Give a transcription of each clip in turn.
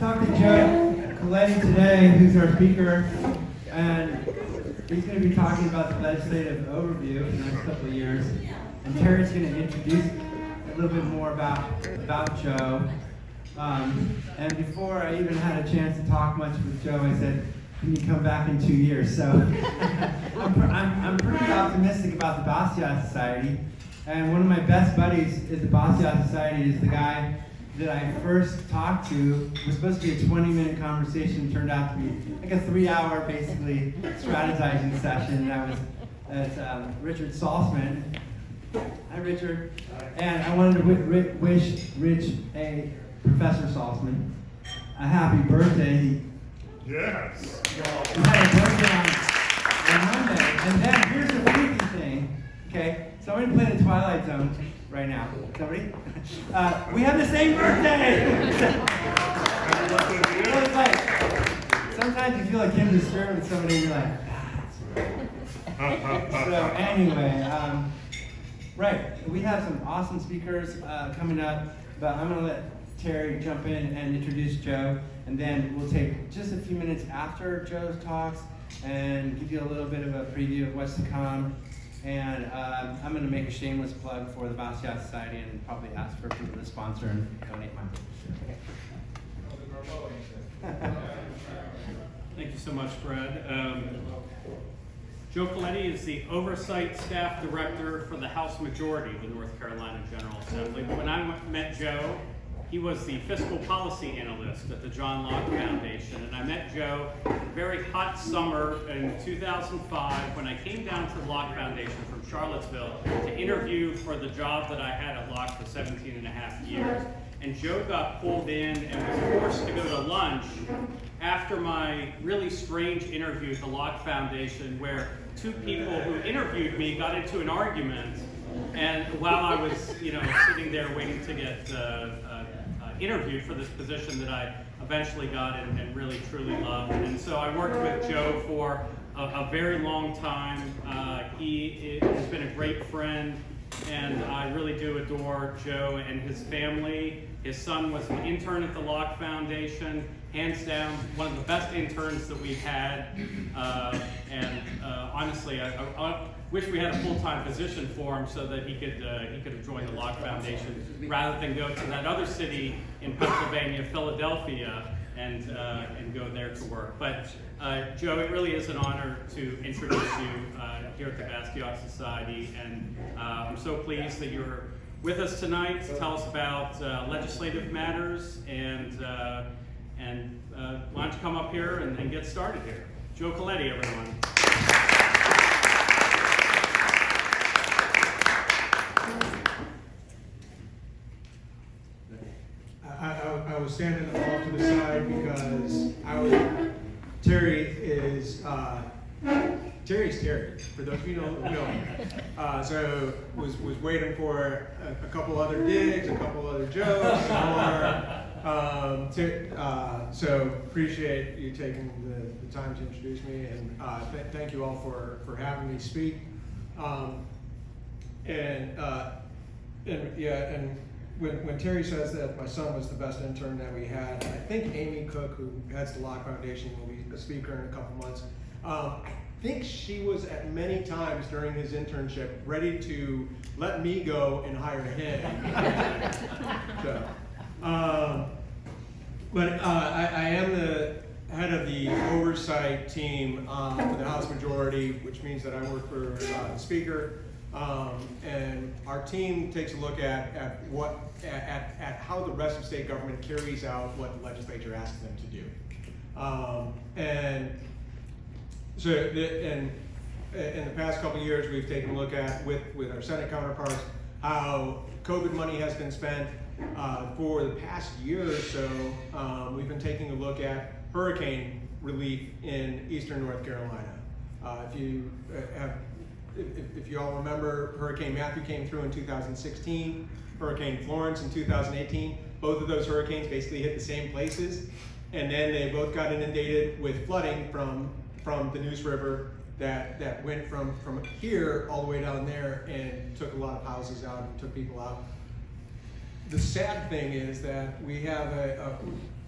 talk to Joe Coletti today, who's our speaker, and he's going to be talking about the legislative overview for the next couple of years. And Terry's going to introduce a little bit more about Joe. And before I even had a chance to talk much with Joe, I said, "Can you come back in 2 years?" So I'm pretty optimistic about the Basquiat Society. And one of my best buddies is the Basquiat Society, is the guy that I first talked to. It was supposed to be a 20-minute conversation, turned out to be like a 3-hour, basically, strategizing session. That was Richard Saltzman. Hi, Richard. And I wanted to wish Rich, Professor Saltzman, a happy birthday. Yes. He had a birthday on Monday. And then here's the freaky thing, okay? Somebody play the Twilight Zone right now. Somebody? We have the same birthday! So it's like, sometimes you feel like you're disturbed with somebody and you're like, that's right. So anyway, right, we have some awesome speakers coming up, but I'm going to let Terry jump in and introduce Joe, and then we'll take just a few minutes after Joe's talks and give you a little bit of a preview of what's to come. And I'm going to make a shameless plug for the Basquiat Society and probably ask for people to sponsor and donate money. Okay. Thank you so much, Fred. Joe Coletti is the Oversight Staff Director for the House Majority of the North Carolina General Assembly. When I met Joe, he was the Fiscal Policy Analyst at the John Locke Foundation, and I met Joe a very hot summer in 2005 when I came down to the Locke Foundation from Charlottesville to interview for the job that I had at Locke for 17 and a half years. And Joe got pulled in and was forced to go to lunch after my really strange interview at the Locke Foundation, where two people who interviewed me got into an argument, and while I was, sitting there waiting to get interviewed for this position that I eventually got and really truly loved. And so I worked with Joe for a very long time. He has been a great friend, and I really do adore Joe and his family. His son was an intern at the Locke Foundation, hands down one of the best interns that we've had. Honestly, I wish we had a full-time position for him so that he could have joined the Locke Foundation rather than go to that other city in Pennsylvania, Philadelphia, and go there to work. But Joe, it really is an honor to introduce you here at the Basquiat Society, and I'm so pleased that you're with us tonight to tell us about legislative matters, and why don't you come up here and get started here. Joe Coletti, everyone. I was standing off to the side because Terry's Terry, for those of you who don't know. So was waiting for a couple other digs, a couple other jokes, so appreciate you taking the time to introduce me, and thank you all for having me speak. When Terry says that my son was the best intern that we had, I think Amy Cook, who heads the Locke Foundation, will be a speaker in a couple months. I think she was at many times during his internship ready to let me go and hire him. But I am the head of the oversight team for the House Majority, which means that I work for the Speaker. And our team takes a look at how the rest of state government carries out what the legislature asks them to do. So in the past couple of years, we've taken a look at, with our Senate counterparts, how COVID money has been spent. For the past year or so, we've been taking a look at hurricane relief in eastern North Carolina. If you all remember, Hurricane Matthew came through in 2016, Hurricane Florence in 2018. Both of those hurricanes basically hit the same places, and then they both got inundated with flooding from the Neuse River that went from here all the way down there and took a lot of houses out and took people out. The sad thing is that we have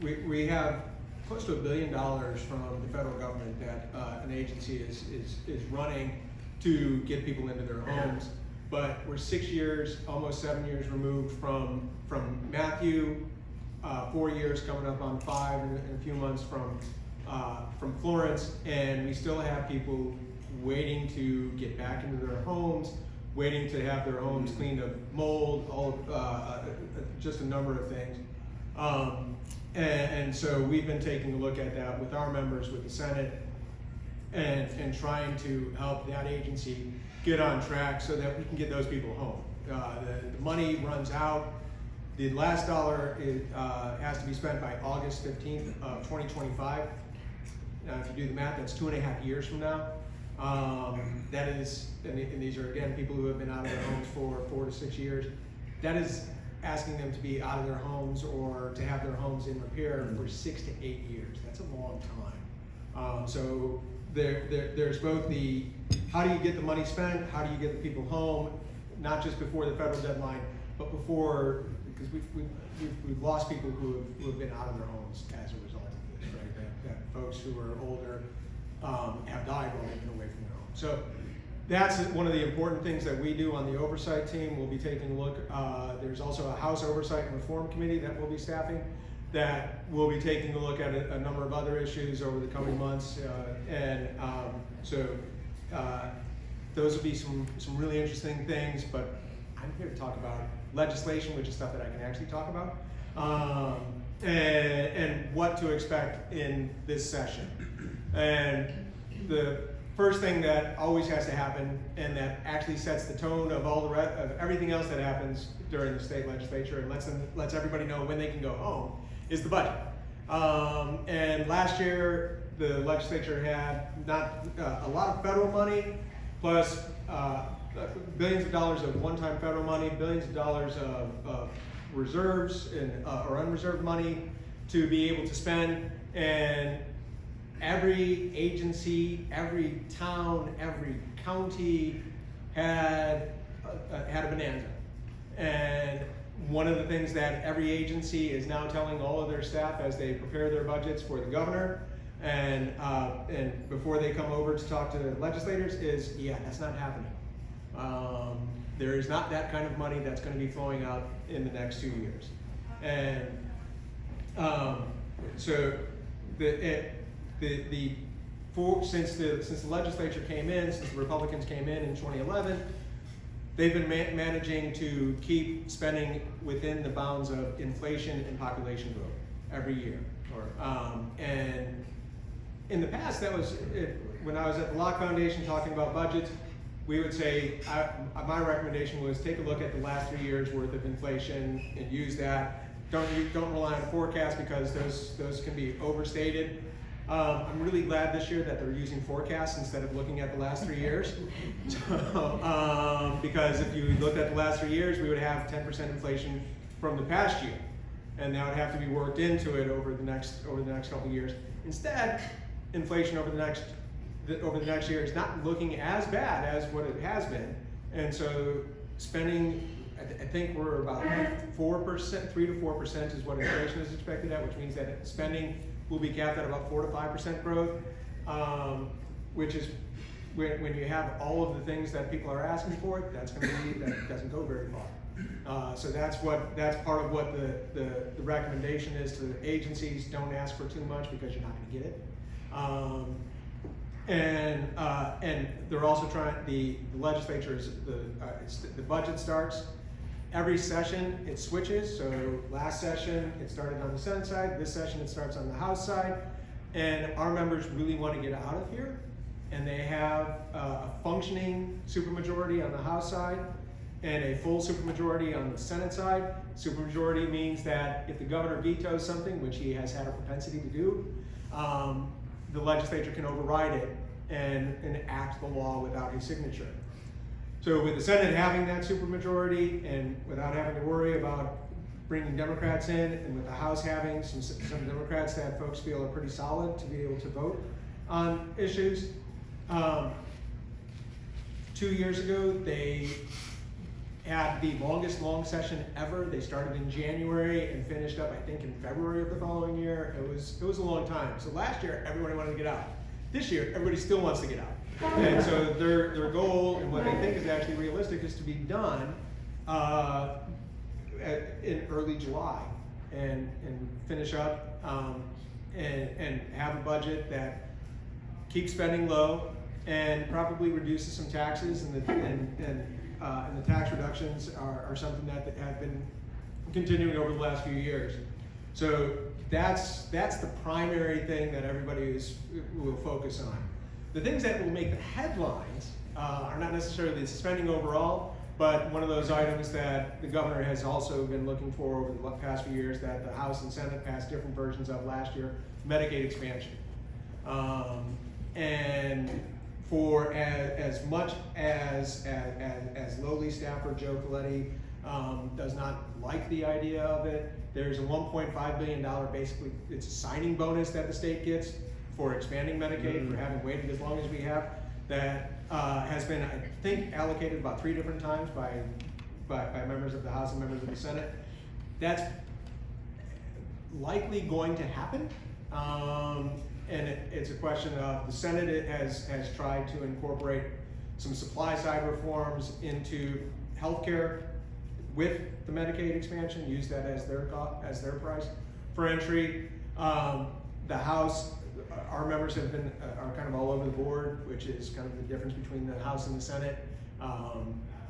we have close to $1 billion from the federal government that an agency is running to get people into their homes. But we're 6 years, almost 7 years removed from Matthew, 4 years coming up on 5 in a few months from Florence, and we still have people waiting to get back into their homes, waiting to have their homes cleaned of mold, just a number of things. And so we've been taking a look at that with our members, with the Senate, and trying to help that agency get on track so that we can get those people home. The money runs out. The last dollar has to be spent by August 15th of 2025. If you do the math, that's 2.5 years from now. That is, and these are again people who have been out of their homes for 4 to 6 years. That is asking them to be out of their homes or to have their homes in repair for 6 to 8 years. That's a long time. So there's both the how do you get the money spent, how do you get the people home, not just before the federal deadline, but before, because we've lost people who have been out of their homes as a result of this, right? That folks who are older have died while they've been away from their homes. So that's one of the important things that we do on the oversight team. We'll be taking a look. There's also a House Oversight and Reform Committee that we'll be staffing that will be taking a look at a number of other issues over the coming months. So those will be some really interesting things, but I'm here to talk about legislation, which is stuff that I can actually talk about, and what to expect in this session. And the first thing that always has to happen, and that actually sets the tone of all of everything else that happens during the state legislature and lets everybody know when they can go home, is the budget. And last year, the legislature had not a lot of federal money, plus billions of dollars of one-time federal money, billions of dollars of reserves or unreserved money to be able to spend. And every agency, every town, every county had a bonanza. And one of the things that every agency is now telling all of their staff as they prepare their budgets for the governor and before they come over to talk to the legislators is, yeah, that's not happening. There is not that kind of money that's going to be flowing out in the next 2 years. And so since the legislature came in, since the Republicans came in 2011, they've been managing to keep spending within the bounds of inflation and population growth every year. And in the past, that was when I was at the Locke Foundation talking about budgets, we would say, my recommendation was take a look at the last 3 years worth of inflation and use that. Don't rely on forecasts because those can be overstated. I'm really glad this year that they're using forecasts instead of looking at the last 3 years. Because if you looked at the last 3 years, we would have 10% inflation from the past year, and that would have to be worked into it over the next couple of years. Instead, inflation over the next year is not looking as bad as what it has been, and so spending, I think we're about 4%, 3 to 4% is what inflation is expected at, which means that spending will be capped at about 4 to 5% growth, which is when you have all of the things that people are asking for, that doesn't go very far. So that's part of what the recommendation is to the agencies. Don't ask for too much because you're not going to get it. And they're also trying, the legislature is, the budget starts every session, it switches. So last session it started on the Senate side, this session it starts on the House side, and our members really want to get out of here, and they have a functioning supermajority on the House side and a full supermajority on the Senate side. Supermajority means that if the governor vetoes something, which he has had a propensity to do, the legislature can override it and enact the law without his signature. So with the Senate having that supermajority and without having to worry about bringing Democrats in, and with the House having some Democrats that folks feel are pretty solid to be able to vote on issues, 2 years ago had the longest long session ever. They started in January and finished up, I think, in February of the following year. It was a long time. So last year, everybody wanted to get out. This year, everybody still wants to get out. And so their goal and what they think is actually realistic is to be done in early July and finish up and have a budget that keeps spending low and probably reduces some taxes, and the tax reductions are something that have been continuing over the last few years. So that's the primary thing that everybody will focus on. The things that will make the headlines are not necessarily the spending overall, but one of those items that the governor has also been looking for over the past few years that the House and Senate passed different versions of last year, Medicaid expansion. And for as much as lowly staffer Joe Coletti does not like the idea of it, there's a $1.5 billion, basically, it's a signing bonus that the state gets for expanding Medicaid, for having waited as long as we have, that has been, I think, allocated about 3 different times by members of the House and members of the Senate. That's likely going to happen. And it's a question of the Senate has tried to incorporate some supply side reforms into healthcare with the Medicaid expansion, use that as their price for entry. The House, our members have been are kind of all over the board, which is kind of the difference between the House and the Senate.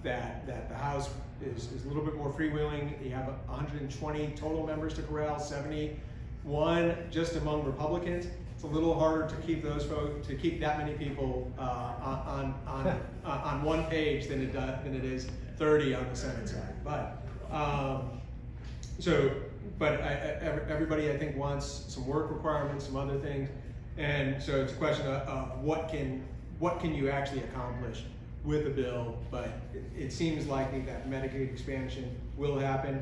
That the House is a little bit more freewheeling. You have 120 total members to corral, 71 just among Republicans. It's a little harder to keep those folks, to keep that many people on one page than it is 30 on the Senate side. But everybody, I think, wants some work requirements, some other things, and so it's a question of what can you actually accomplish with the bill. But it seems likely that Medicaid expansion will happen.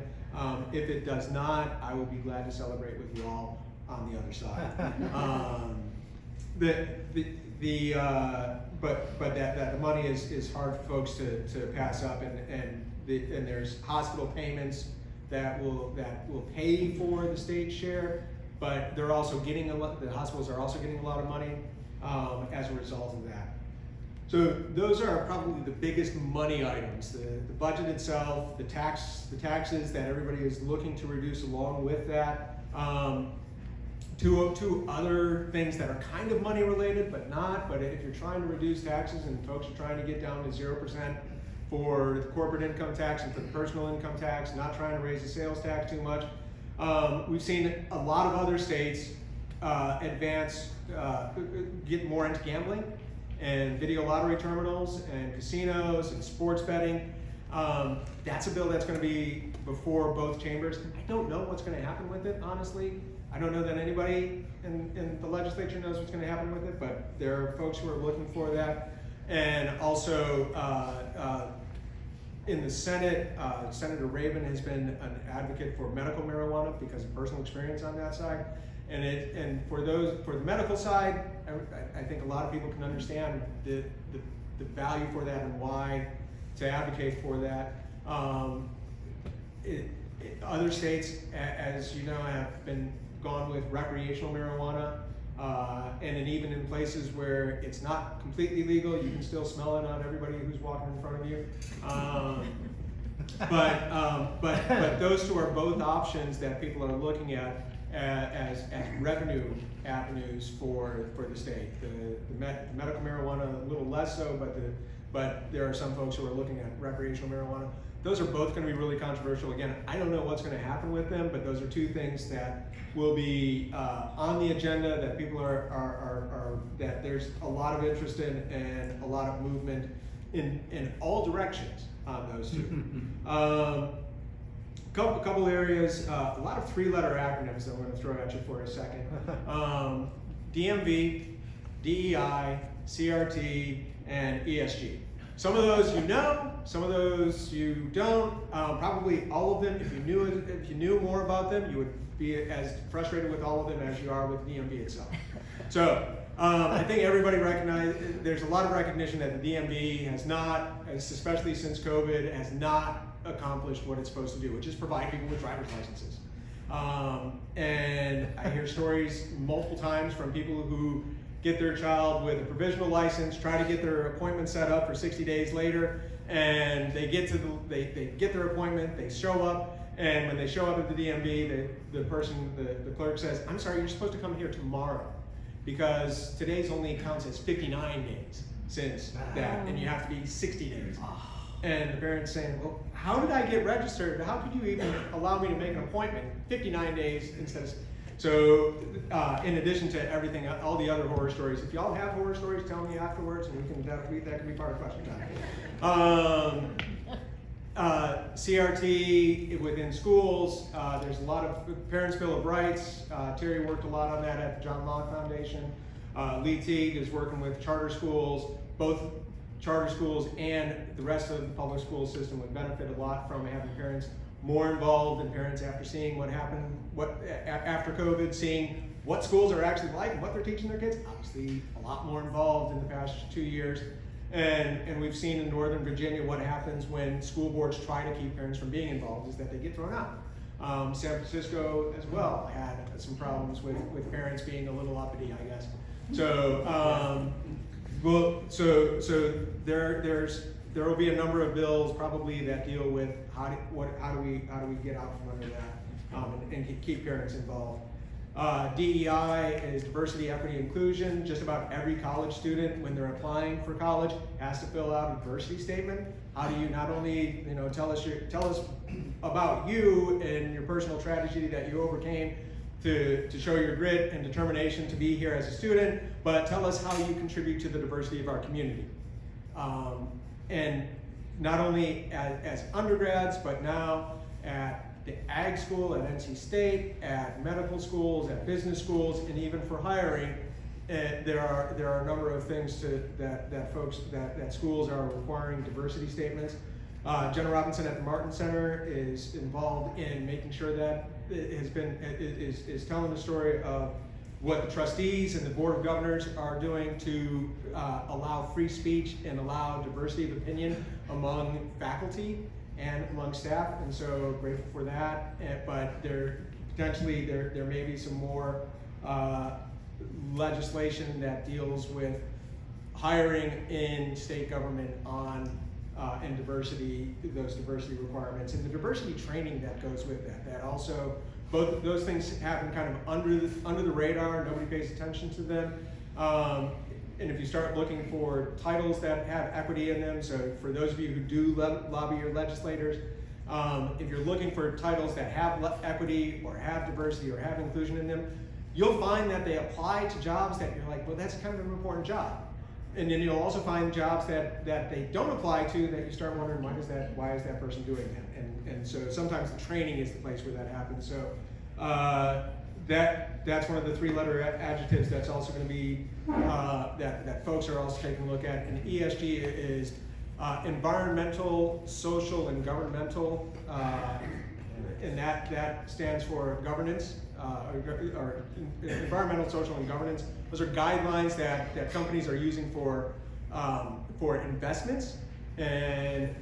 If it does not, I will be glad to celebrate with you all on the other side. But that the money is hard for folks to pass up, and there's hospital payments that will pay for the state share, but they're also getting the hospitals are also getting a lot of money as a result of that. So those are probably the biggest money items: the budget itself, the taxes that everybody is looking to reduce along with that. Two other things that are kind of money related, but not. But if you're trying to reduce taxes and folks are trying to get down to 0% for the corporate income tax and for the personal income tax, not trying to raise the sales tax too much, we've seen a lot of other states get more into gambling and video lottery terminals and casinos and sports betting. That's a bill that's going to be before both chambers. I don't know what's going to happen with it, honestly. I don't know that anybody in the legislature knows what's going to happen with it, but there are folks who are looking for that. And also in the Senate, Senator Rabin has been an advocate for medical marijuana because of personal experience on that side. And for the medical side, I think a lot of people can understand the value for that and why to advocate for that. Other states, as you know, have been gone with recreational marijuana, and even in places where it's not completely legal, you can still smell it on everybody who's walking in front of you. But those two are both options that people are looking at as revenue avenues for the state. The medical marijuana a little less so, but there are some folks who are looking at recreational marijuana. Those are both going to be really controversial. Again, I don't know what's going to happen with them, but those are two things that will be on the agenda that people are that there's a lot of interest in and a lot of movement in all directions on those two. Couple areas, a lot of 3-letter acronyms that I'm going to throw at you for a second. DMV, DEI, CRT, and ESG. Some of those you know, some of those you don't. Probably all of them. If you knew more about them, you would be as frustrated with all of them as you are with DMV itself. So I think everybody recognizes, there's a lot of recognition that the DMV has not, especially since COVID, has not accomplished what it's supposed to do, which is provide people with driver's licenses. And I hear stories multiple times from people who get their child with a provisional license, try to get their appointment set up for 60 days later, and they get to they get their appointment, they show up, and when they show up at the DMV, the clerk says, "I'm sorry, you're supposed to come here tomorrow, because today's only counts as 59 days since that, and you have to be 60 days." And the parent's saying, "Well, how did I get registered? How could you even allow me to make an appointment 59 days instead of..." So, in addition to everything, all the other horror stories, if y'all have horror stories, tell me afterwards, and that can be part of question time. CRT within schools, there's a lot of Parents' Bill of Rights. Terry worked a lot on that at the John Locke Foundation. Lee Teague is working with charter schools. Both charter schools and the rest of the public school system would benefit a lot from having parents more involved, and parents after seeing what happened, after COVID, seeing what schools are actually like and what they're teaching their kids. Obviously, a lot more involved in the past 2 years. And we've seen in Northern Virginia what happens when school boards try to keep parents from being involved is that they get thrown out. San Francisco as well had some problems with parents being a little uppity, I guess. So, there will be a number of bills probably that deal with how do we get out from under that and keep parents involved. DEI is diversity, equity, inclusion. Just about every college student, when they're applying for college, has to fill out a diversity statement. How do you not only tell us about you and your personal tragedy that you overcame to show your grit and determination to be here as a student, but tell us how you contribute to the diversity of our community. And not only as undergrads, but now at the ag school at NC State, at medical schools, at business schools, and even for hiring, there are a number of things that schools are requiring diversity statements. Jenna Robinson at the Martin Center is involved in making sure that is telling the story of what the trustees and the board of governors are doing to allow free speech and allow diversity of opinion among faculty and among staff, and so grateful for that. But there may be some more legislation that deals with hiring in state government on and diversity, those diversity requirements, and the diversity training that goes with that. That also, both of those things happen kind of under the radar. Nobody pays attention to them. And if you start looking for titles that have equity in them, so for those of you who do lobby your legislators, if you're looking for titles that have equity or have diversity or have inclusion in them, you'll find that they apply to jobs that you're like, well, that's kind of an important job. And then you'll also find jobs that they don't apply to that you start wondering, why is that person doing that? And so sometimes the training is the place where that happens. So that's one of the 3-letter adjectives that's also going to be that folks are also taking a look at. And ESG is environmental, social, and governmental, and that stands for governance, or environmental, social, and governance. Those are guidelines that companies are using for investments, and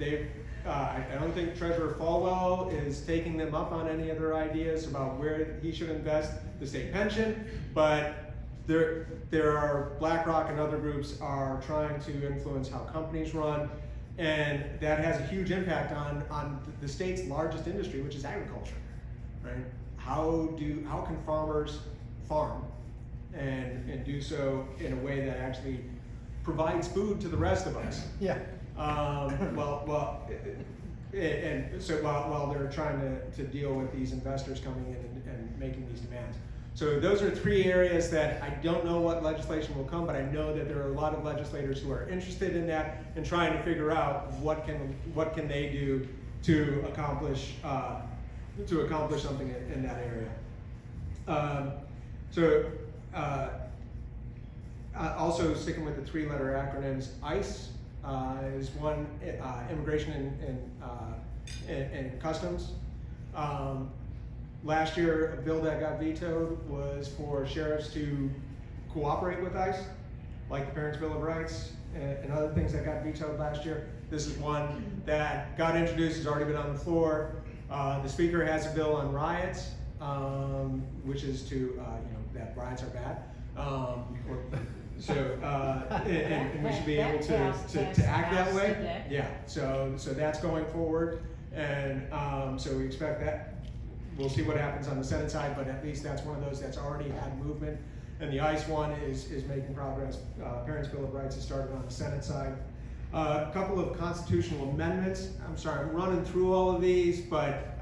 I don't think Treasurer Falwell is taking them up on any of their ideas about where he should invest the state pension, but there are BlackRock and other groups are trying to influence how companies run, and that has a huge impact on the state's largest industry, which is agriculture, right? How can farmers farm and do so in a way that actually provides food to the rest of us? Yeah. And so while they're trying to deal with these investors coming in and making these demands. So those are 3 areas that I don't know what legislation will come, but I know that there are a lot of legislators who are interested in that and trying to figure out what can they do to accomplish something in that area. Also sticking with the 3-letter acronyms, ICE, is one immigration and customs. Last year, a bill that got vetoed was for sheriffs to cooperate with ICE, like the Parents' Bill of Rights and other things that got vetoed last year. This is one that got introduced, has already been on the floor. The speaker has a bill on riots, which is to, that riots are bad. And we should be able to act that way. Yeah, so that's going forward. And so we expect that. We'll see what happens on the Senate side, but at least that's one of those that's already had movement. And the ICE one is making progress. Parents' Bill of Rights has started on the Senate side. A couple of constitutional amendments. I'm sorry, I'm running through all of these, but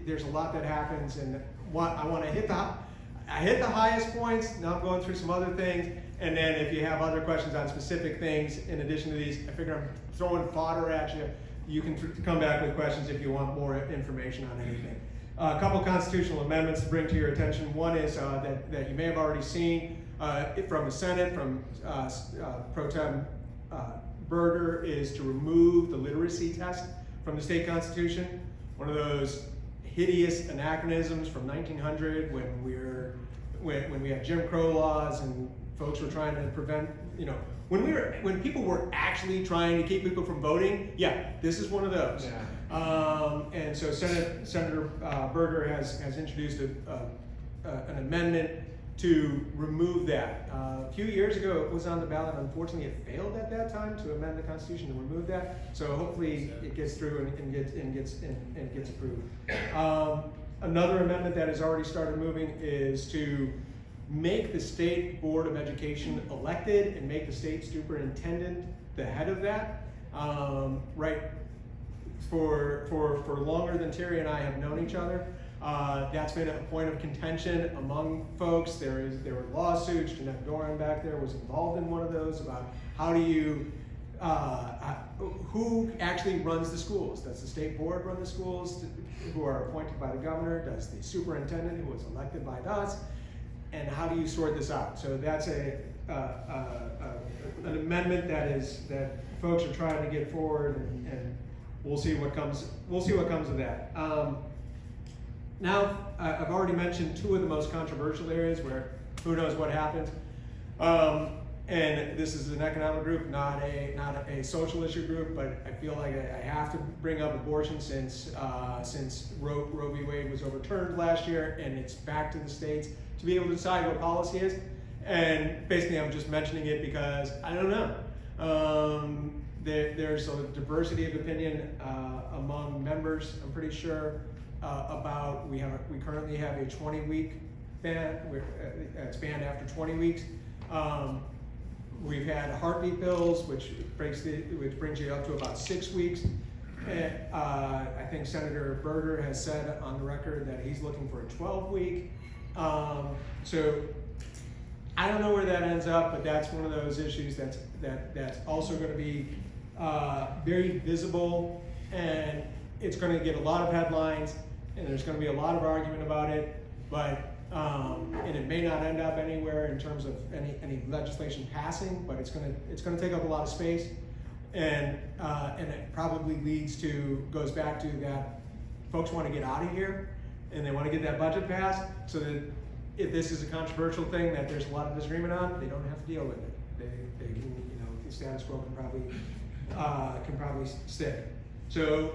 there's a lot that happens, and I want to hit the highest points. Now I'm going through some other things, and then if you have other questions on specific things in addition to these, I figure I'm throwing fodder at you. You can come back with questions if you want more information on anything. A couple constitutional amendments to bring to your attention. One is that you may have already seen from the Senate, from Pro Tem Berger, is to remove the literacy test from the state constitution. One of those hideous anachronisms from 1900 when we had Jim Crow laws and folks were trying to prevent, when people were actually trying to keep people from voting. Yeah, this is one of those. Yeah. And so Senator Berger has introduced an amendment to remove that. A few years ago it was on the ballot. Unfortunately, it failed at that time to amend the Constitution to remove that. So hopefully it gets through and gets approved. Another amendment that has already started moving is to make the State Board of Education elected and make the state superintendent the head of that. Right. For longer than Terry and I have known each other, that's been a point of contention among folks. There were lawsuits. Jeanette Doran back there was involved in one of those about how do you, who actually runs the schools? Does the state board run the schools who are appointed by the governor? Does the superintendent who was elected by us? And how do you sort this out? So that's an amendment that folks are trying to get forward, and we'll see what comes. We'll see what comes of that. Now, I've already mentioned two of the most controversial areas where who knows what happens. And this is an economic group, not a social issue group, but I feel like I have to bring up abortion since Roe v. Wade was overturned last year, and it's back to the states to be able to decide what policy is. And basically, I'm just mentioning it because I don't know. There's a diversity of opinion among members, I'm pretty sure, about we currently have a 20-week ban. It's banned after 20 weeks. We've had heartbeat bills, which brings you up to about 6 weeks. And, I think Senator Berger has said on the record that he's looking for a 12-week. So I don't know where that ends up, but that's one of those issues that's also going to be very visible, and it's going to get a lot of headlines, and there's going to be a lot of argument about it, but and it may not end up anywhere in terms of any legislation passing, but it's going to take up a lot of space, and it probably goes back to that folks want to get out of here, and they want to get that budget passed, so that if this is a controversial thing that there's a lot of disagreement on, they don't have to deal with it. They can, the status quo can probably stick. So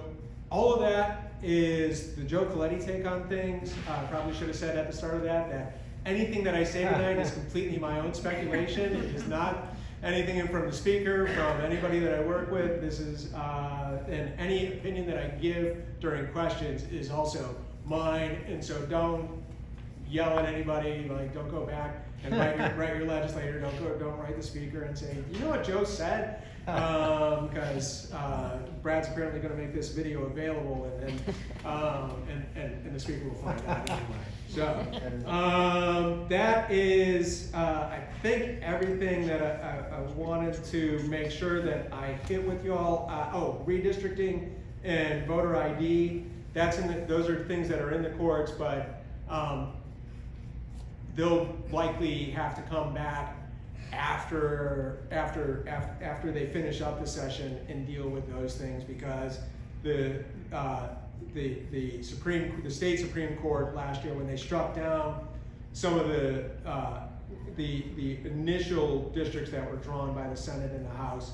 all of that is the Joe Coletti take on things. I probably should have said at the start of that anything that I say tonight is completely my own speculation. It is not anything from the speaker, from anybody that I work with. This is, and any opinion that I give during questions is also mine. And so don't yell at anybody, like don't go back and write your legislator, don't write the speaker and say, you know what Joe said? Because Brad's apparently going to make this video available, and the speaker will find out anyway. So that is, I think, everything that I wanted to make sure that I hit with y'all. Redistricting and voter ID. Those are things that are in the courts, but they'll likely have to come back after they finish up the session and deal with those things, because the state Supreme Court last year, when they struck down some of the initial districts that were drawn by the Senate and the House,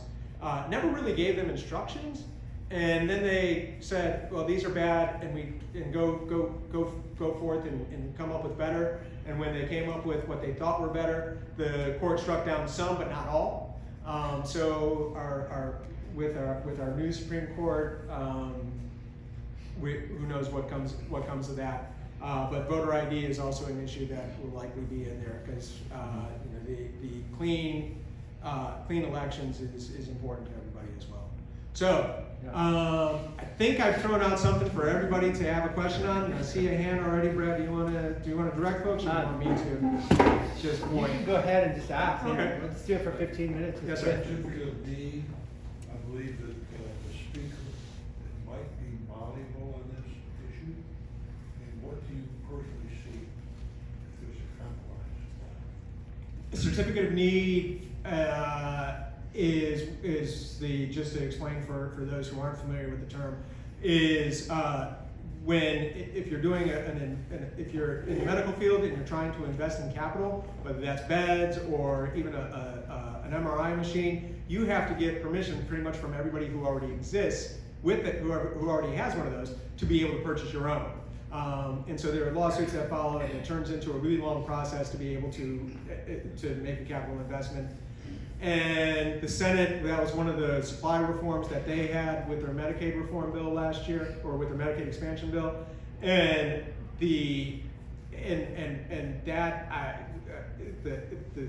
never really gave them instructions, and then they said, well, these are bad, and go forth and come up with better. And when they came up with what they thought were better, the court struck down some, but not all. So with our new Supreme Court, who knows what comes of that. But voter ID is also an issue that will likely be in there, because the clean elections is important to everybody as well. So I think I've thrown out something for everybody to have a question on. I see a hand already, Brad. Do you want to direct folks, or do you want me to just point? You can go ahead and just ask. Okay. Let's do it for 15 minutes. Yes, sir. Certificate of need, I believe that the speaker might be malleable on this issue. And what do you personally see if there's a compromise? A certificate of need is the, just to explain for those who aren't familiar with the term, is if you're doing if you're in the medical field and you're trying to invest in capital, whether that's beds or even an MRI machine, you have to get permission pretty much from everybody who already exists with it, who already has one of those, to be able to purchase your own. And so there are lawsuits that follow, and it turns into a really long process to be able to make a capital investment. And the Senate, that was one of the supply reforms that they had with their Medicaid reform bill last year, or with their Medicaid expansion bill. And the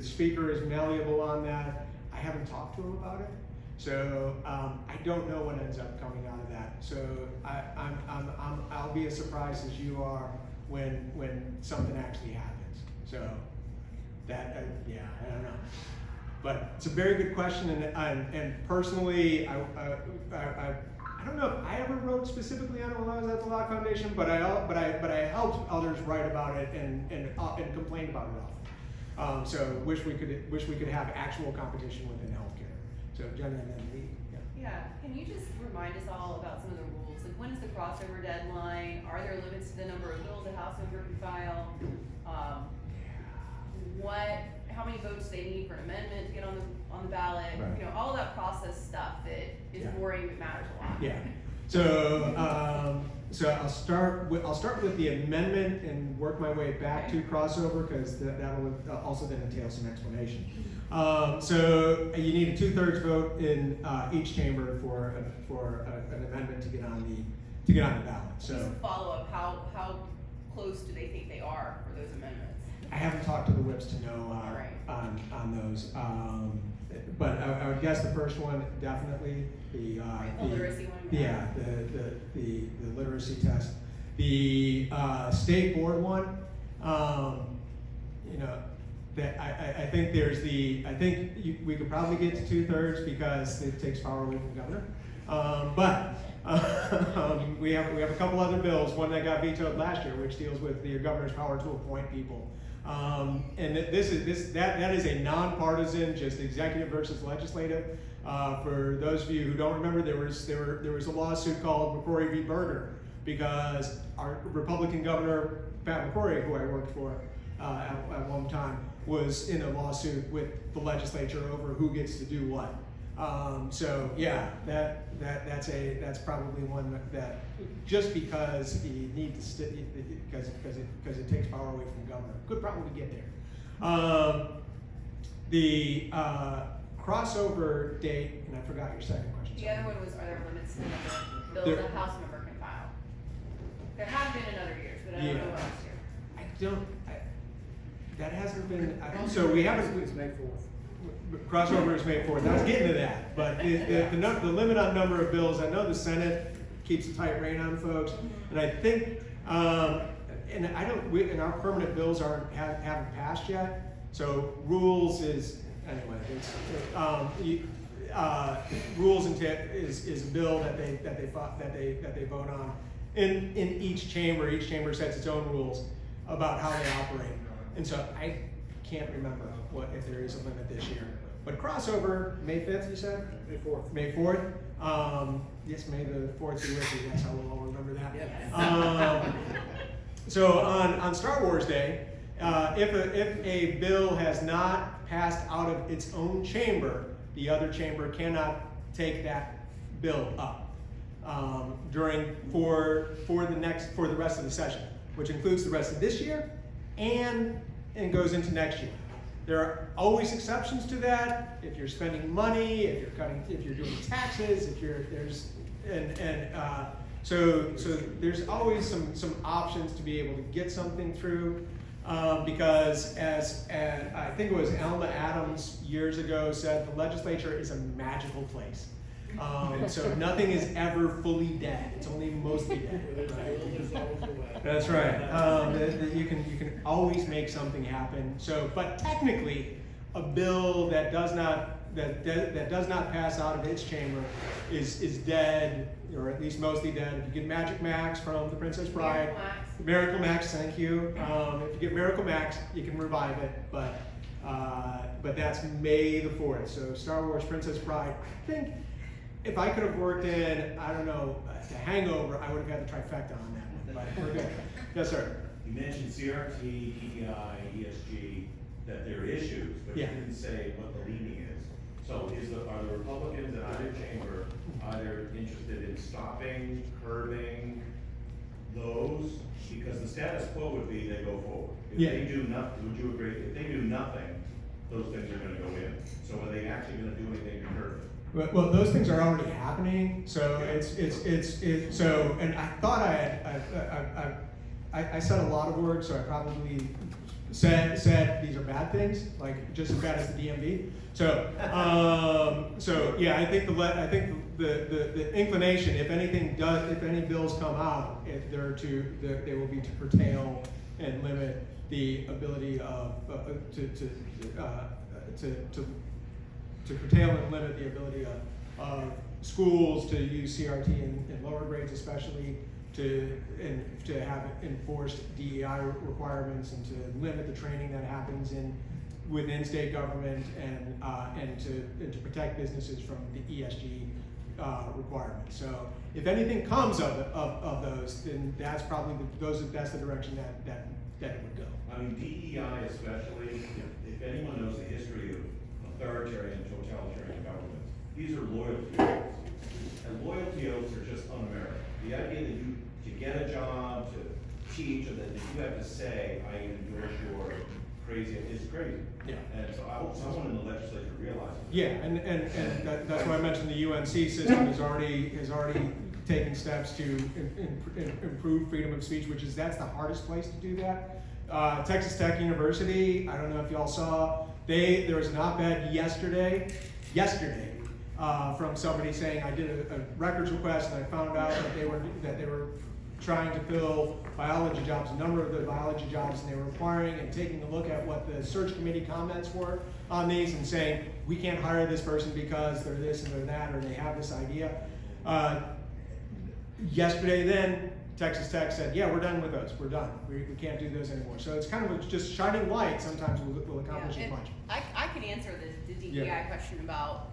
speaker is malleable on that. I haven't talked to him about it, so I don't know what ends up coming out of that. So I'll be as surprised as you are when something actually happens. So that yeah, I don't know. But it's a very good question, and personally, I don't know if I ever wrote specifically on it when I was at the Law Foundation, but I helped others write about it and complained about it often. So wish we could have actual competition within healthcare. So Jenna and then Lee. Yeah, can you just remind us all about some of the rules? Like, when is the crossover deadline? Are there limits to the number of bills a House member can file? How many votes they need for an amendment to get on the ballot? Right. You know, all of that process stuff that is boring but matters a lot. Yeah. So I'll start with the amendment and work my way back to crossover, because that will also then entail some explanation. So you need a 2/3 vote in each chamber for an amendment to get on the ballot. So Just follow up. How close do they think they are for those amendments? I haven't talked to the whips to know on those, but I would guess the first one definitely the literacy one. Yeah, the literacy test. The state board one, that I think we could probably get to 2/3 because it takes power away from the governor. But we have a couple other bills. One that got vetoed last year, which deals with the governor's power to appoint people. And that is a nonpartisan, just executive versus legislative. For those of you who don't remember, there was a lawsuit called McCrory v. Berger, because our Republican governor Pat McCrory, who I worked for at one time, was in a lawsuit with the legislature over who gets to do what. So yeah, that's probably one that just because you need to because it takes power away from the governor, could probably get there. The crossover date, and I forgot your second question. The other one was, are there limits to the number of bills a House member can file? There have been in other years, but I don't know what else year. That hasn't been. So we haven't. It's May 4th. Crossover is May 4th. I was getting to that, but the limit on number of bills, I know the Senate keeps a tight rein on folks, and I think, and our permanent bills haven't passed yet. So rules is anyway. Rules is a bill that they vote on in each chamber. Each chamber sets its own rules about how they operate, and so I can't remember if there is a limit this year. But crossover, May 5th, you said? May 4th. May 4th. Yes, May the 4th be with you. That's how we'll all remember that. So on Star Wars Day, if a bill has not passed out of its own chamber, the other chamber cannot take that bill up for the rest of the session, which includes the rest of this year and goes into next year. There are always exceptions to that. If you're spending money, if you're doing taxes, so there's always some options to be able to get something through, because as I think it was Alma Adams years ago said, the legislature is a magical place. So nothing is ever fully dead. It's only mostly dead. Right? That's right. You can always make something happen. So, but technically, a bill that does not pass out of its chamber is dead, or at least mostly dead. If you get Magic Max from The Princess Bride, Miracle Max, thank you. If you get Miracle Max, you can revive it, but that's May the 4th. So Star Wars Princess Bride, I think if I could have worked in, I don't know, The Hangover, I would have had the trifecta on that one, but we're good. Yes, sir. You mentioned CRT, DEI, ESG, that there are issues, but you didn't say what the leaning is. So are the Republicans in either chamber either interested in stopping, curbing those? Because the status quo would be they go forward. If they do nothing, would you agree? If they do nothing, those things are gonna go in. So are they actually gonna do anything to curb it? Well, those things are already happening. So so, and I thought I said a lot of words, so I probably said these are bad things, like just as bad as the DMV. So yeah, I think the inclination, if any bills come out, they will be to curtail and limit the ability of to curtail and limit the ability of schools to use CRT in lower grades, especially to have enforced DEI requirements, and to limit the training that happens within state government, and to protect businesses from the ESG requirements. So if anything comes of those, then that's probably that's the direction that it would go. I mean, DEI especially, if anyone knows the history of authoritarian and totalitarian governments, these are loyalty oaths. And loyalty oaths are just un-American. The idea that to get a job, to teach, or that you have to say, I endorse your crazy, is crazy. Yeah. And so I hope someone in the legislature realizes that. Yeah, and that's why I mentioned the UNC system has already taken steps to improve freedom of speech, that's the hardest place to do that. Texas Tech University, I don't know if y'all saw, there was an op-ed yesterday, from somebody saying, I did a records request and I found out that they were trying to fill biology jobs, a number of the biology jobs, and they were requiring and taking a look at what the search committee comments were on these and saying, we can't hire this person because they're this and they're that, or they have this idea. Yesterday then, Texas Tech said, yeah, we're done with those, we're done. We can't do those anymore. So it's kind of just shining light sometimes will accomplish as much. I can answer the DEI question about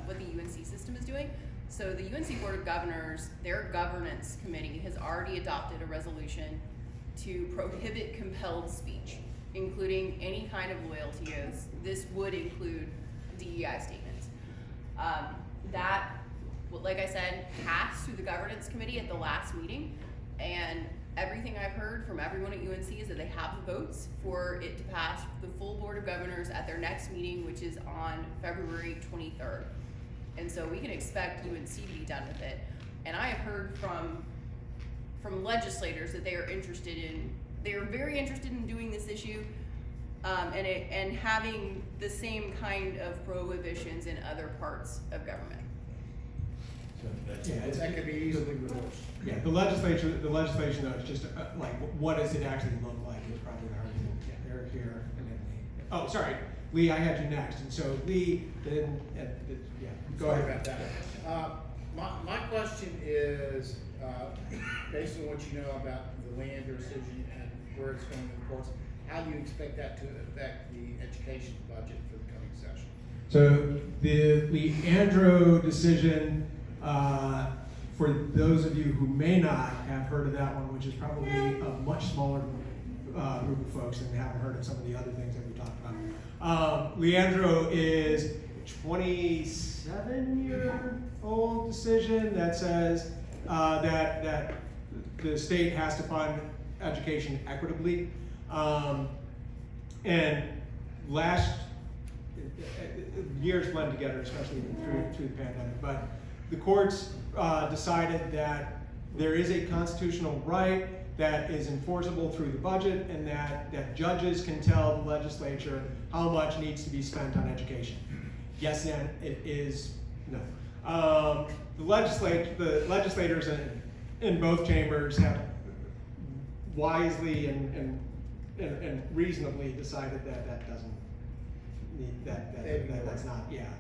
what the UNC system is doing. So the UNC Board of Governors, their governance committee has already adopted a resolution to prohibit compelled speech, including any kind of loyalty oaths. This would include DEI statements. That, like I said, passed through the governance committee at the last meeting, and everything I've heard from everyone at UNC is that they have the votes for it to pass the full Board of Governors at their next meeting, which is on February 23rd. And so we can expect UNC to be done with it. And I have heard from legislators that they are very interested in doing this issue, and having the same kind of prohibitions in other parts of government. Yeah, That could be easily reversed. Yeah, the legislation though, is just like, what does it actually look like is probably the hard thing. Yeah, Eric here, and then Lee. Oh, sorry, Lee, I had you next. And so Lee, then, yeah, go Sorry ahead. about that. My question is, based on what you know about the Leander decision and where it's going in the courts, how do you expect that to affect the education budget for the coming session? So the Leandro decision, for those of you who may not have heard of that one, which is probably a much smaller group of folks and haven't heard of some of the other things that we talked about. Leandro is 27-year-old decision that says that the state has to fund education equitably. And years blend together, especially through the pandemic, but the courts decided that there is a constitutional right that is enforceable through the budget, and that judges can tell the legislature how much needs to be spent on education. Yes, and it is no. The legislators in both chambers have wisely and reasonably decided that doesn't need that's not, yeah.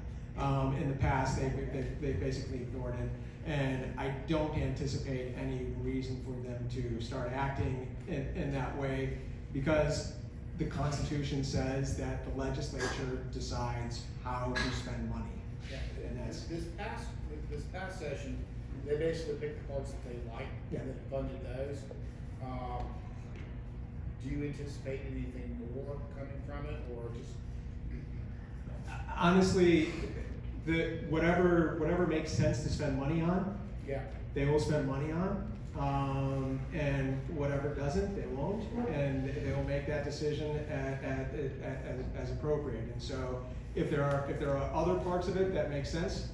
In the past, they basically ignored it, and I don't anticipate any reason for them to start acting in that way, because the Constitution says that the legislature decides how to spend money. Yeah. And that's This past session, they basically picked the parts that they liked, Yeah. and then funded those. Do you anticipate anything more coming from it, or just? honestly, whatever makes sense to spend money on, Yeah. they will spend money on, and whatever doesn't, they won't, and they will make that decision as appropriate. And so, if there are other parts of it that make sense,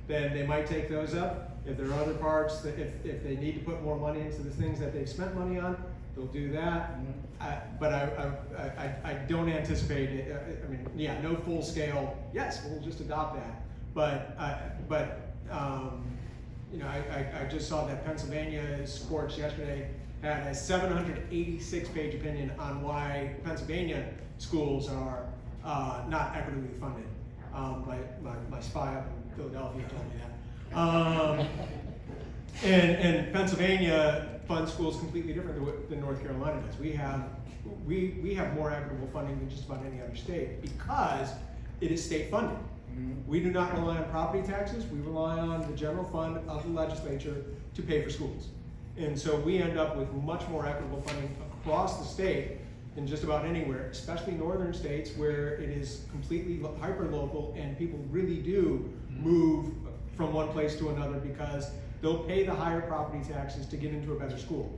then they might take those up. If there are other parts that if they need to put more money into the things that they've spent money on, they'll do that. But I don't anticipate it. I mean, yeah, no full scale. Yes, we'll just adopt that. But you know, I just saw that Pennsylvania's courts yesterday had a 786-page opinion on why Pennsylvania schools are not equitably funded. My spy up in Philadelphia told me that. And Pennsylvania funds schools completely different than North Carolina does. We have more equitable funding than just about any other state because it is state funded. We do not rely on property taxes. We rely on the general fund of the legislature to pay for schools. And so we end up with much more equitable funding across the state than just about anywhere, especially northern states where it is completely hyper-local and people really do move from one place to another because they'll pay the higher property taxes to get into a better school.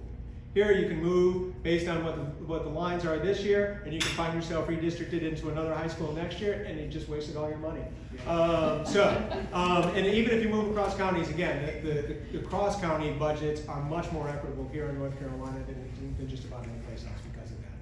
Here you can move based on what the lines are this year, and you can find yourself redistricted into another high school next year, and you just wasted all your money. And even if you move across counties, again, the cross-county budgets are much more equitable here in North Carolina than just about any place else because of that.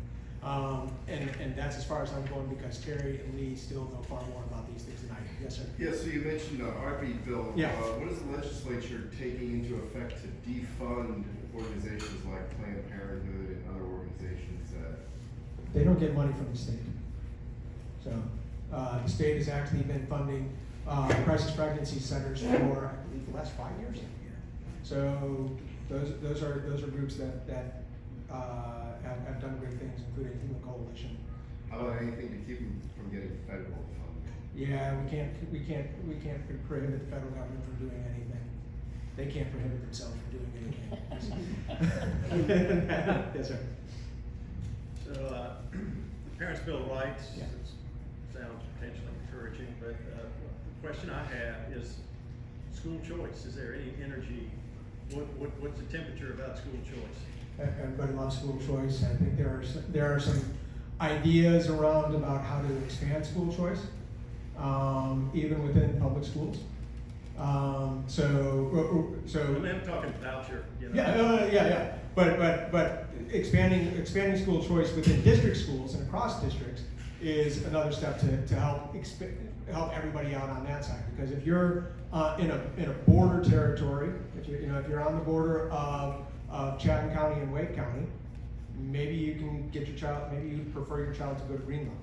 And that's as far as I'm going because Terry and Lee still know far more about these things than I do. Yes, sir. Yeah, so you mentioned heartbeat bill. Yeah. What is the legislature taking into effect to defund organizations like Planned Parenthood and other organizations that? They don't get money from the state. So the state has actually been funding crisis pregnancy centers for, I believe, the last 5 years. So those are groups that have done great things, including Human Coalition. How about anything to keep them from getting federal funding? Yeah, we can't prohibit the federal government from doing anything. They can't prohibit themselves from doing anything. Yes, sir. So, the Parents' Bill of Rights, Yeah. sounds potentially encouraging, but the question I have is school choice. Is there any energy? What's the temperature about school choice? Everybody loves school choice. I think there are some ideas around about how to expand school choice, even within public schools. So I'm talking voucher, you know. yeah. But expanding school choice within district schools and across districts is another step to help everybody out on that side. Because if you're in a border territory, if you're on the border of Chatham County and Wake County, maybe you can get your child. Maybe you prefer your child to go to Greenlawn.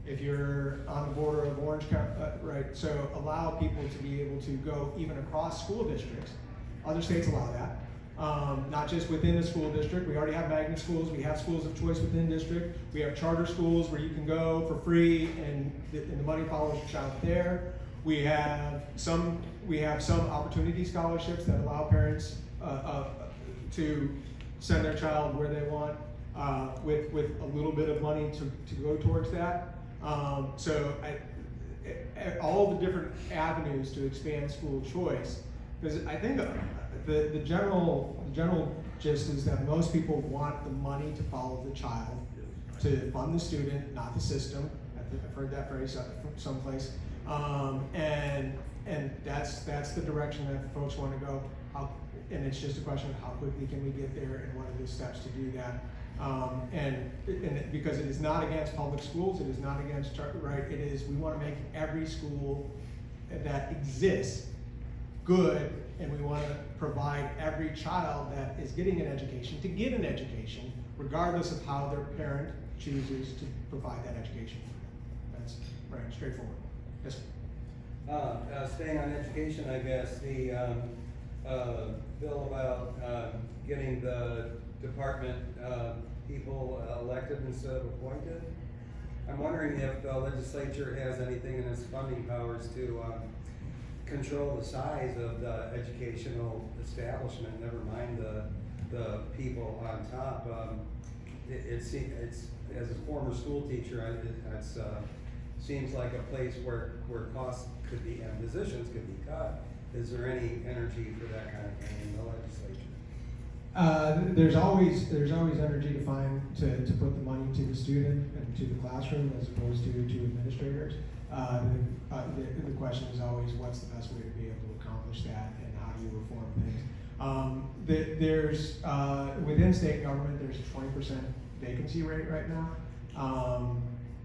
If you're on the border of Orange County, right? So allow people to be able to go even across school districts. Other states allow that. not just within the school district. We already have magnet schools. We have schools of choice within district. We have charter schools where you can go for free and the money follows your child there. We have some opportunity scholarships that allow parents to send their child where they want with a little bit of money to go towards that. All the different avenues to expand school choice, because I think the general gist is that most people want the money to follow the child, to fund the student, not the system. I've heard that phrase someplace, and that's the direction that folks want to go. And it's just a question of how quickly can we get there, and what are the steps to do that. And because it is not against public schools, it is not against right. It is, we want to make every school that exists good, and we want to provide every child that is getting an education to get an education, regardless of how their parent chooses to provide that education. That's right, straightforward. Yes, sir. Staying on education, I guess, the bill about getting the department people elected instead of appointed. I'm wondering if the legislature has anything in its funding powers to control the size of the educational establishment, never mind the people on top. It's as a former school teacher, it seems like a place where costs could be and positions could be cut. Is there any energy for that kind of thing in the legislature? There's always energy to find to put the money to the student and to the classroom as opposed to administrators. The question is always, what's the best way to be able to accomplish that, and how do you reform things? There's within state government, there's a 20% vacancy rate right now,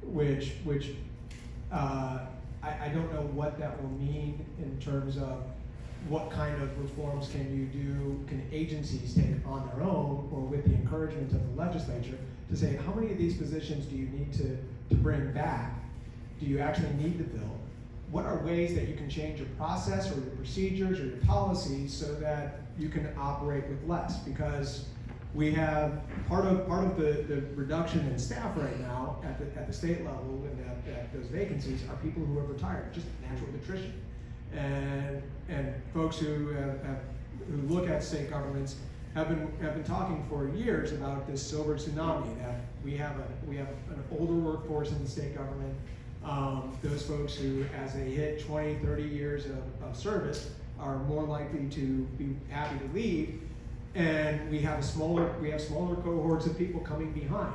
which I don't know what that will mean in terms of what kind of reforms can agencies take on their own, or with the encouragement of the legislature, to say, how many of these positions do you need to bring back? Do you actually need to fill? What are ways that you can change your process or your procedures or your policies so that you can operate with less? Because we have part of the reduction in staff right now at the state level, and at those vacancies, are people who have retired, just natural attrition. And folks who look at state governments have been talking for years about this silver tsunami, that we have an older workforce in the state government. Those folks who, as they hit 20, 30 years of service, are more likely to be happy to leave, and we have smaller cohorts of people coming behind.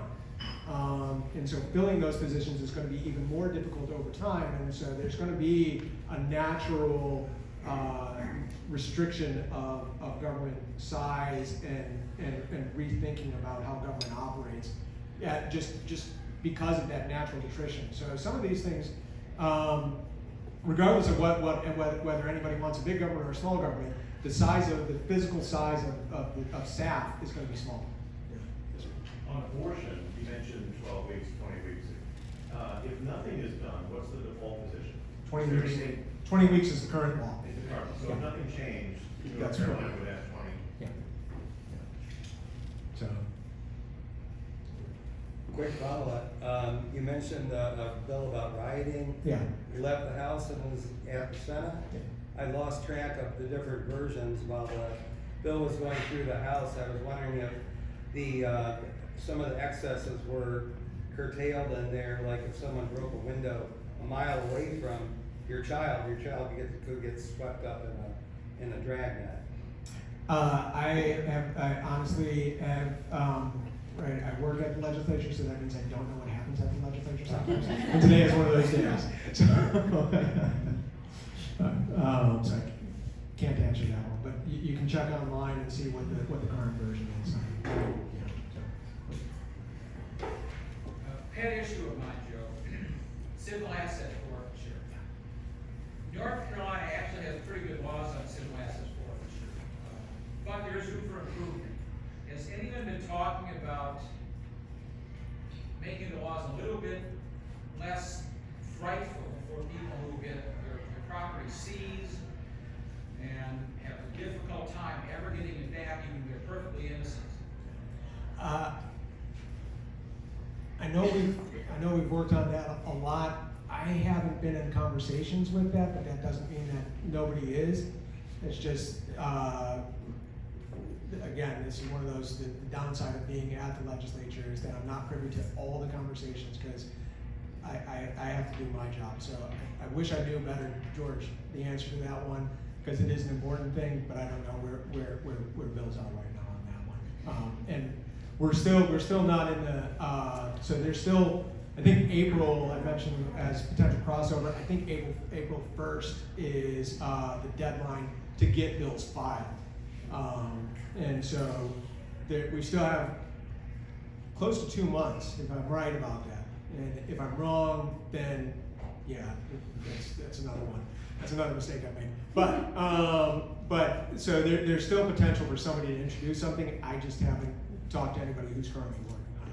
And so filling those positions is going to be even more difficult over time, and so there's going to be a natural restriction of government size and rethinking about how government operates, just because of that natural attrition. So some of these things, regardless of whether anybody wants a big government or a small government, the physical size of staff is going to be small. On abortion, you mentioned 12 weeks, 20 weeks. If nothing is done, what's the default position? 20 weeks. 20 weeks is the current law. So if nothing changed, That's North right. Carolina would have 20. Yeah. So. Quick follow-up. You mentioned a bill about rioting. Yeah. You left the House and was at the Senate. Yeah. I lost track of the different versions while the bill was going through the House. I was wondering if some of the excesses were curtailed in there, like if someone broke a window a mile away from your child could get swept up in a dragnet. I honestly have, right, I work at the legislature, so that means I don't know what happens at the legislature sometimes. And today is one of those days. So I can't answer that one, but you can check online and see what the current version is. Pet issue of mine, Joe. Civil asset forfeiture. North Carolina actually has pretty good laws on civil asset forfeiture, but there is room for improvement. Has anyone been talking about making the laws a little bit less frightful for people who get their property seized and have a difficult time ever getting it back, even perfectly innocent. I know we've worked on that a lot. I haven't been in conversations with that, but that doesn't mean that nobody is. It's just, again, this is one of those, the downside of being at the legislature is that I'm not privy to all the conversations because I have to do my job. So I wish I knew better, George, the answer to that one, because it is an important thing, but I don't know where Bill's are right now on that one. And we're still not in the, so there's still, I think April, I mentioned as potential crossover, I think April 1st is the deadline to get bills filed. And so we still have close to 2 months, if I'm right about that. And if I'm wrong, then yeah, that's another one. That's another mistake I made. But so there's still potential for somebody to introduce something. I just haven't talked to anybody who's currently working on it.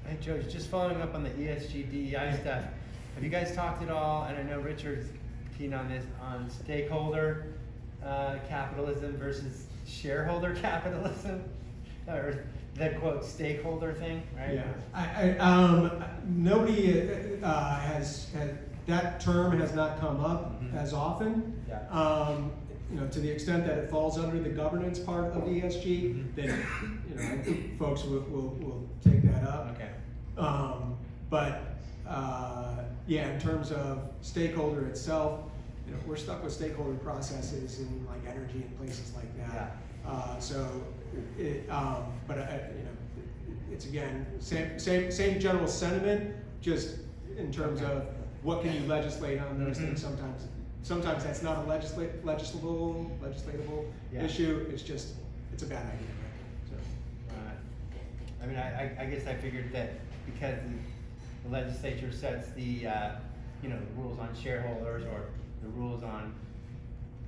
Hey, Joe, just following up on the ESG DEI stuff. Have you guys talked at all, and I know Richard's keen on this, on stakeholder capitalism versus shareholder capitalism? Or the quote stakeholder thing, right? Yeah. Nobody has that term has not come up as often. Yeah. To the extent that it falls under the governance part of ESG, then I think folks will take that up. Okay. Yeah, in terms of stakeholder itself, we're stuck with stakeholder processes in like energy and places like that. Yeah. It's again same general sentiment, just in terms of what can you legislate on those things. Sometimes that's not a legislatable issue. It's a bad idea. I mean, I guess I figured that because the legislature sets the rules on shareholders or the rules on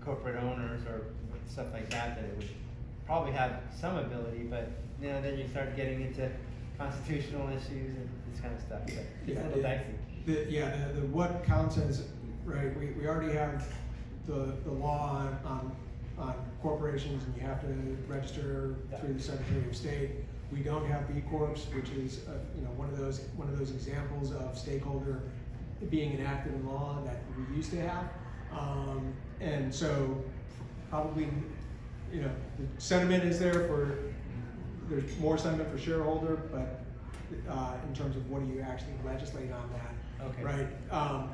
corporate owners or stuff like that, that it would probably have some ability, but then you start getting into constitutional issues and this kind of stuff. But it's a little dicey. The what counts as right. We already have the law on corporations, and you have to register through the Secretary of State. We don't have B Corps, which is one of those examples of stakeholder being enacted in law that we used to have, and so probably the sentiment is there's more sentiment for shareholder, but in terms of what do you actually legislate on that. Okay. Right.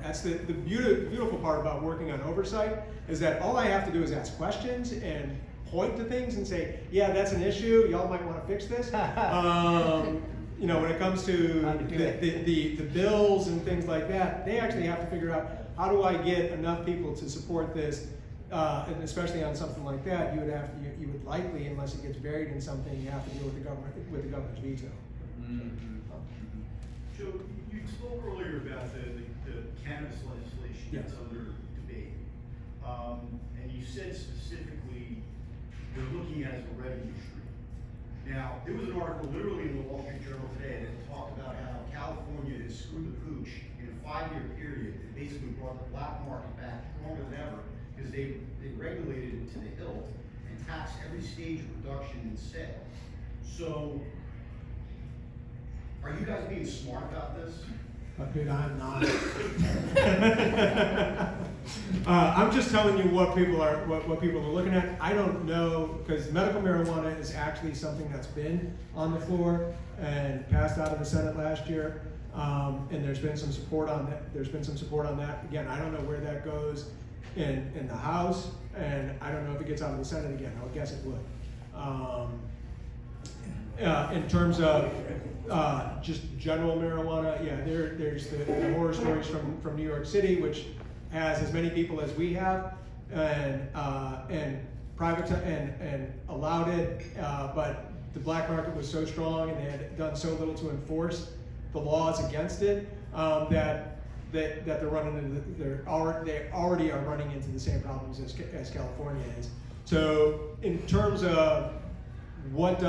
That's the beautiful part about working on oversight is that all I have to do is ask questions and point to things and say, yeah, that's an issue. Y'all might want to fix this. When it comes to the bills and things like that, they actually have to figure out how do I get enough people to support this, and especially on something like that, you would likely, unless it gets buried in something, you have to deal with the governor's veto. Joe, you spoke earlier about the cannabis legislation that's under debate, and you said specifically you're looking at it as a revenue stream. Now, there was an article literally in the Wall Street Journal today that talked about how California has screwed the pooch in a 5-year period and basically brought the black market back stronger than ever because they regulated it to the hilt and taxed every stage of production and sale. So, are you guys being smart about this? Dude, I'm not. I'm just telling you what people are looking at. I don't know, because medical marijuana is actually something that's been on the floor and passed out of the Senate last year, and there's been some support on that. Again, I don't know where that goes in the House, and I don't know if it gets out of the Senate again. I would guess it would. In terms of just general marijuana, there's the horror stories from New York City, which has as many people as we have, and allowed it, but the black market was so strong and they had done so little to enforce the laws against it that they're running into they already are running into the same problems as California is. So in terms of what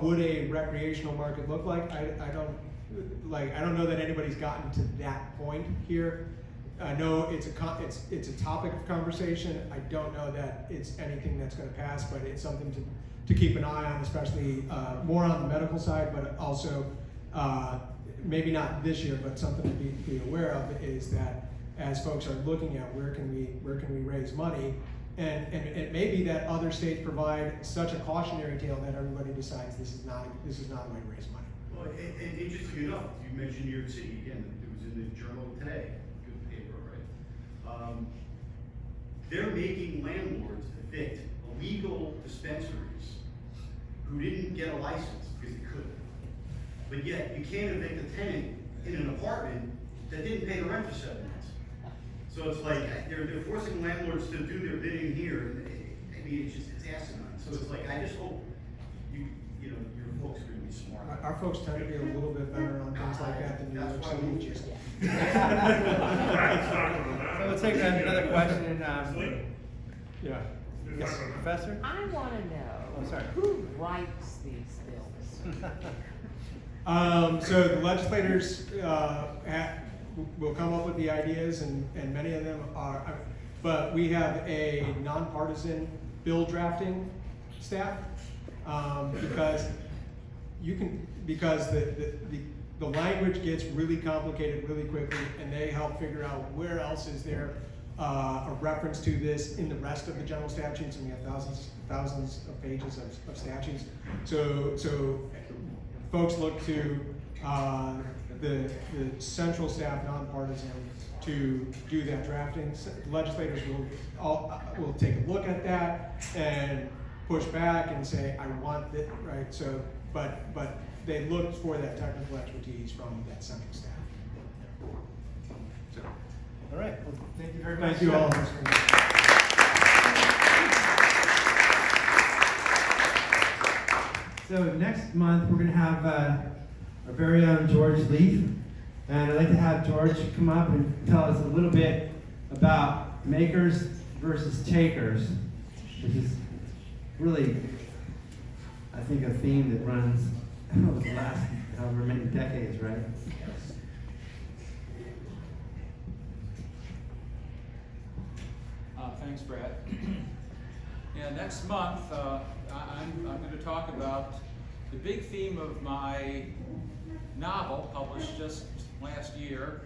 would a recreational market look like? I don't know that anybody's gotten to that point here. I know it's a topic of conversation. I don't know that it's anything that's going to pass, but it's something to keep an eye on, especially more on the medical side, but also maybe not this year, but something to be aware of is that as folks are looking at where can we raise money, and it may be that other states provide such a cautionary tale that everybody decides this is not a way to raise money. Well, and interesting enough, you mentioned New York City, again, it was in the Journal today, good paper, right? They're making landlords evict illegal dispensaries who didn't get a license because they couldn't. But yet, you can't evict a tenant in an apartment that didn't pay the rent for 7 months. So it's like, they're forcing landlords to do their bidding here, and I mean, it's asinine. So it's like, I just hope you know, your folks are gonna be smart. Our folks tend to be a little bit better on things like that than New York That's why City. we just. So we'll take another question. Yeah. Yes, Professor? I want to know Oh, sorry. who writes these bills. So the legislators will come up with the ideas, and many of them are, but we have a nonpartisan bill drafting staff because the language gets really complicated really quickly, and they help figure out where else is there a reference to this in the rest of the general statutes, and we have thousands of pages of statutes. So folks look to the central staff, nonpartisan, to do that drafting. Legislators will take a look at that and push back and say, I want that, right? So, but they look for that technical expertise from that central staff. So, All right. Well, thank you very much. thank you all. So next month, we're going to have our very own George Leaf. And I'd like to have George come up and tell us a little bit about makers versus takers, which is really, I think, a theme that runs over the last however many decades, right? Thanks, Brad. Yeah, next month, I'm going to talk about the big theme of my novel, published just last year,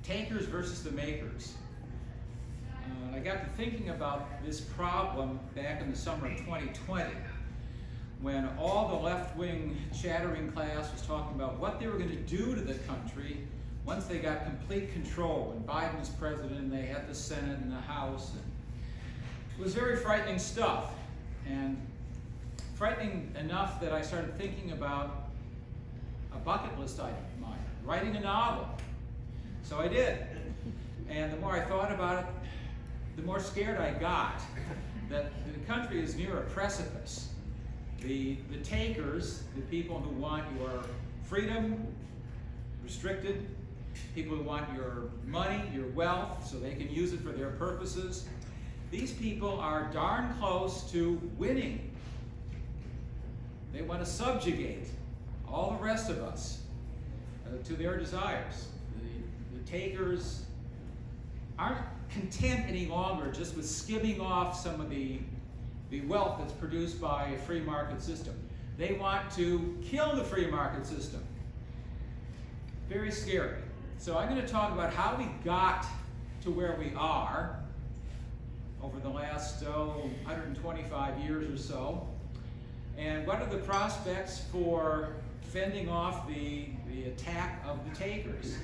Takers versus the Makers. I got to thinking about this problem back in the summer of 2020, when all the left-wing chattering class was talking about what they were going to do to the country once they got complete control, and Biden was president, and they had the Senate and the House. And it was very frightening stuff, and frightening enough that I started thinking about a bucket list item of mine, writing a novel. So I did, and the more I thought about it, the more scared I got that the country is near a precipice. The takers, the people who want your freedom restricted, people who want your money, your wealth, so they can use it for their purposes, these people are darn close to winning. They want to subjugate all the rest of us to their desires. The takers aren't content any longer just with skimming off some of the wealth that's produced by a free market system. They want to kill the free market system. Very scary. So I'm going to talk about how we got to where we are over the last 125 years or so, and what are the prospects for fending off the attack of the takers.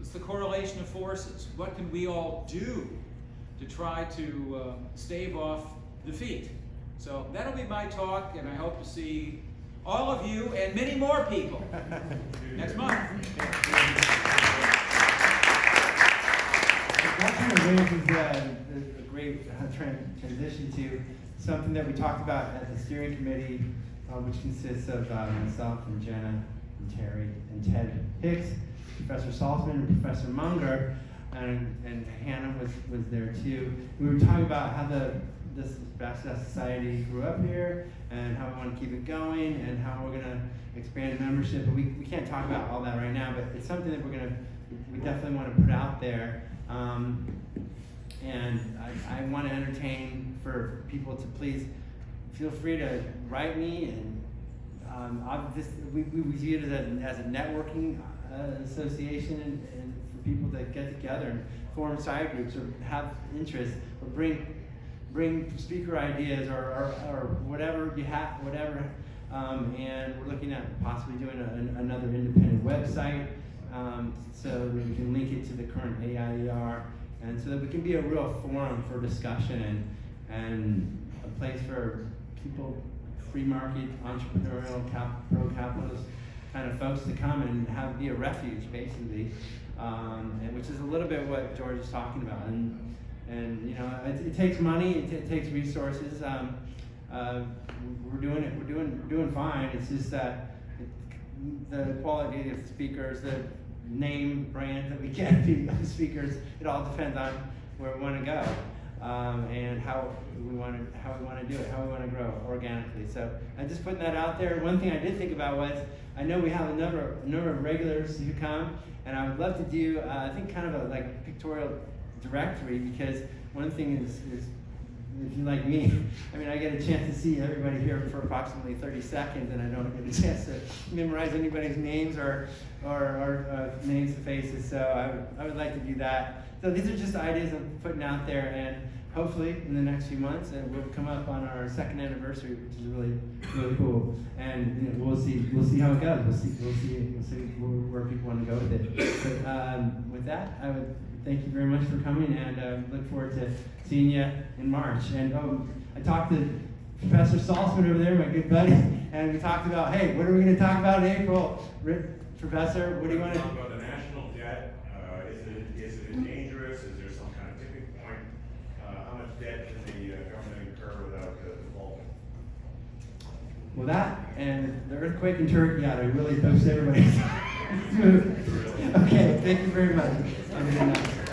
It's the correlation of forces. What can we all do to try to stave off defeat? So that'll be my talk, and I hope to see all of you and many more people next month. That kind of raises a great transition to something that we talked about at the steering committee, which consists of myself and Jenna and Terry and Ted Hicks, Professor Saltzman and Professor Munger, and Hannah was there too. We were talking about how this Basketball Society grew up here, and how we want to keep it going, and how we're gonna expand membership. But we can't talk about all that right now, but it's something that we definitely want to put out there. And I want to entertain for people to please feel free to write me, and we view it as a networking association, and for people to get together and form side groups or have interest or bring speaker ideas or whatever you have, whatever. And we're looking at possibly doing another independent website, so that we can link it to the current AIER, and so that we can be a real forum for discussion and a place for people, free market, entrepreneurial, pro-capitalist kind of folks to come and be a refuge, basically, and which is a little bit what George is talking about. And you know, it takes money, it takes resources. We're doing it. We're doing fine. It's just that the quality of speakers, the name brand that we get of speakers, it all depends on where we want to go, and how we want to do it, how we want to grow organically. So I'm just putting that out there. One thing I did think about was, I know we have a number of regulars who come, and I would love to do I think kind of a pictorial directory, because one thing is if you like me, I mean, I get a chance to see everybody here for approximately 30 seconds, and I don't get a chance to memorize anybody's names or names and faces. So I would like to do that. So these are just ideas I'm putting out there, and hopefully in the next few months we'll come up on our 2nd anniversary, which is really cool. And you know, we'll see how it goes. We'll see where people want to go with it. But with that, I would thank you very much for coming, and look forward to seeing you in March. And I talked to Professor Saltzman over there, my good buddy, and we talked about, hey, what are we going to talk about in April? Professor, what do you want to talk about? The national debt. Is it dangerous? Is there some kind of tipping point? How much debt can the government incur without defaulting? Well, that and the earthquake in Turkey ought to really boost everybody. Okay, thank you very much. Have a good night.